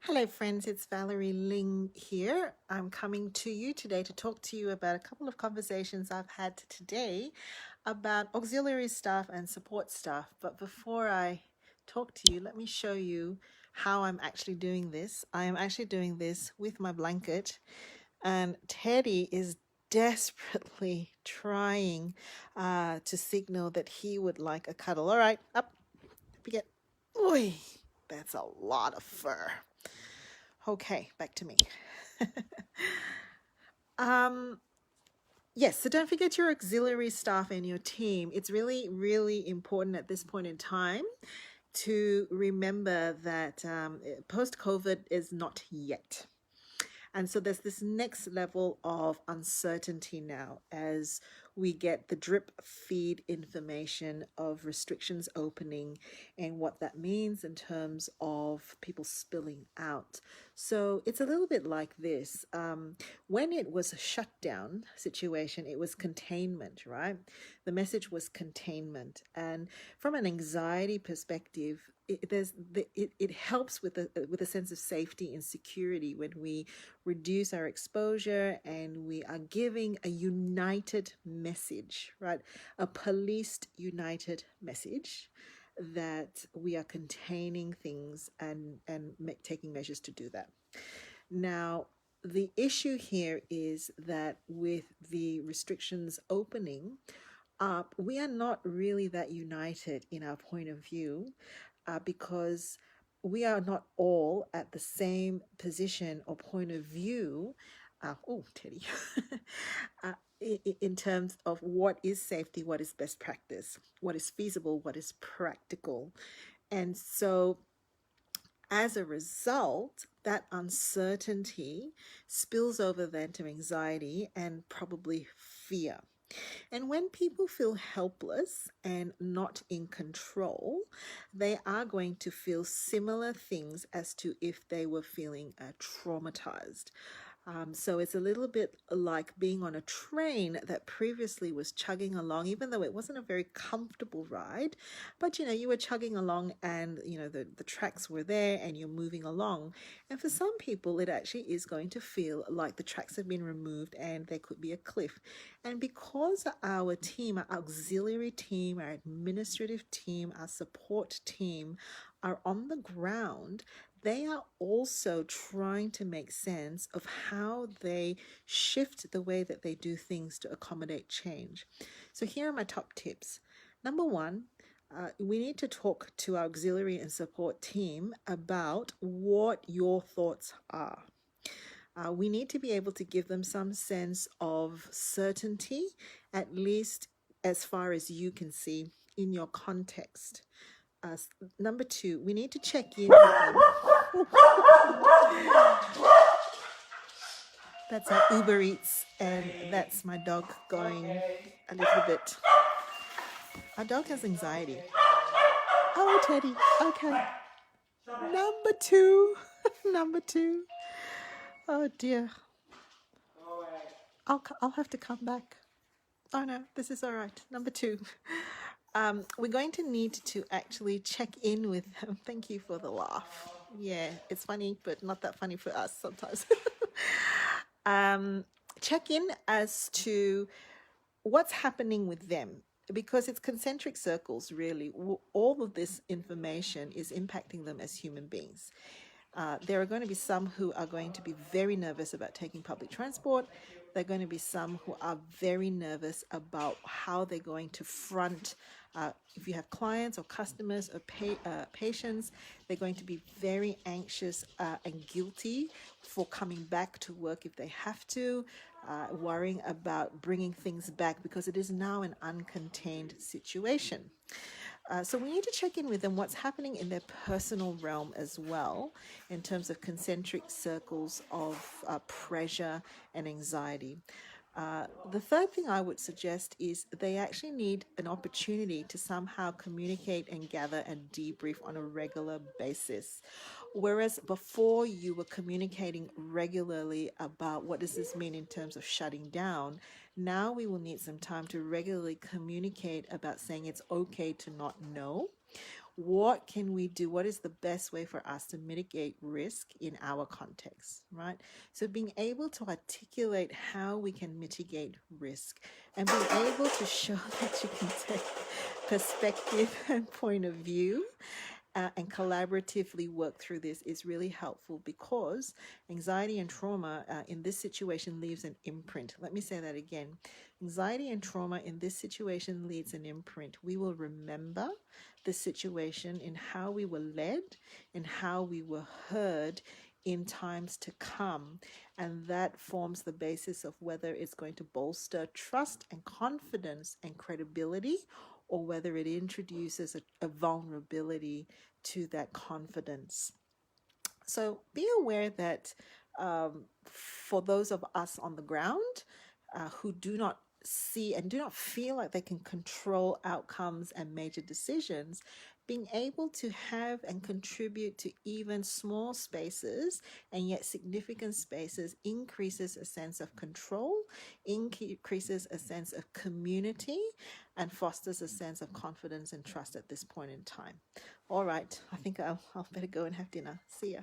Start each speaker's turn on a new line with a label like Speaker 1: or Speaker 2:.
Speaker 1: Hello, friends. It's Valerie Ling here. I'm coming to you today to talk to you about a couple of conversations I've had today about auxiliary staff and support staff. But before I talk to you, let me show you how I'm actually doing this. I am actually doing this with my blanket, and Teddy is desperately trying to signal that he would like a cuddle. All right, up, we get. Oi, that's a lot of fur. Okay, back to me. um, yes, so don't forget your auxiliary staff and your team. It's really, really important at this point in time to remember that post COVID is not yet. And so there's this next level of uncertainty now as we get the drip feed information of restrictions opening and what that means in terms of people spilling out. So it's a little bit like this. When it was a shutdown situation, it was containment, right? The message was containment. And from an anxiety perspective, it helps with a sense of safety and security when we reduce our exposure and we are giving a united message, right? A policed united message that we are containing things and taking measures to do that. Now, the issue here is that with the restrictions opening up, we are not really that united in our point of view because we are not all at the same position or point of view. Teddy. uh, in terms of what is safety, what is best practice, what is feasible, what is practical. And so as a result, that uncertainty spills over then to anxiety and probably fear. And when people feel helpless and not in control, they are going to feel similar things as to if they were feeling traumatized. So it's a little bit like being on a train that previously was chugging along, even though it wasn't a very comfortable ride. But you were chugging along and the tracks were there and you're moving along. And for some people, it actually is going to feel like the tracks have been removed and there could be a cliff. And because our team, our auxiliary team, our administrative team, our support team are on the ground, they are also trying to make sense of how they shift the way that they do things to accommodate change. So here are my top tips. Number one, we need to talk to our auxiliary and support team about what your thoughts are. We need to be able to give them some sense of certainty, at least as far as you can see in your context. Number two, we need to check in with them. That's our Uber Eats, and that's my dog going a little bit. Our dog has anxiety. Oh, Teddy. Okay. Number two. Number two. Oh dear. I'll have to come back. Oh no, this is all right. Number two. We're going to need to actually check in with them. Thank you for the laugh. Yeah, it's funny, but not that funny for us sometimes. Check in as to what's happening with them because it's concentric circles, really. All of this information is impacting them as human beings. There are going to be some who are going to be very nervous about taking public transport. There are going to be some who are very nervous about how they're going to front. If you have clients or customers or patients, they're going to be very anxious and guilty for coming back to work if they have to, worrying about bringing things back because it is now an uncontained situation. So we need to check in with them what's happening in their personal realm as well in terms of concentric circles of pressure and anxiety. The third thing I would suggest is they actually need an opportunity to somehow communicate and gather and debrief on a regular basis. Whereas before you were communicating regularly about what does this mean in terms of shutting down, now we will need some time to regularly communicate about saying it's okay to not know. what can we do? What is the best way for us to mitigate risk in our context, right? So being able to articulate how we can mitigate risk and being able to show that you can take perspective and point of view and collaboratively work through this is really helpful, because anxiety and trauma in this situation leaves an imprint. Let me say that again. Anxiety and trauma in this situation leaves an imprint. We will remember the situation in how we were led and how we were heard in times to come. And that forms the basis of whether it's going to bolster trust and confidence and credibility, or whether it introduces a vulnerability to that confidence. So be aware that for those of us on the ground who do not see and do not feel like they can control outcomes and major decisions, being able to have and contribute to even small spaces and yet significant spaces increases a sense of control, increases a sense of community, and fosters a sense of confidence and trust at this point in time. All right, I think I'll better go and have dinner. See ya.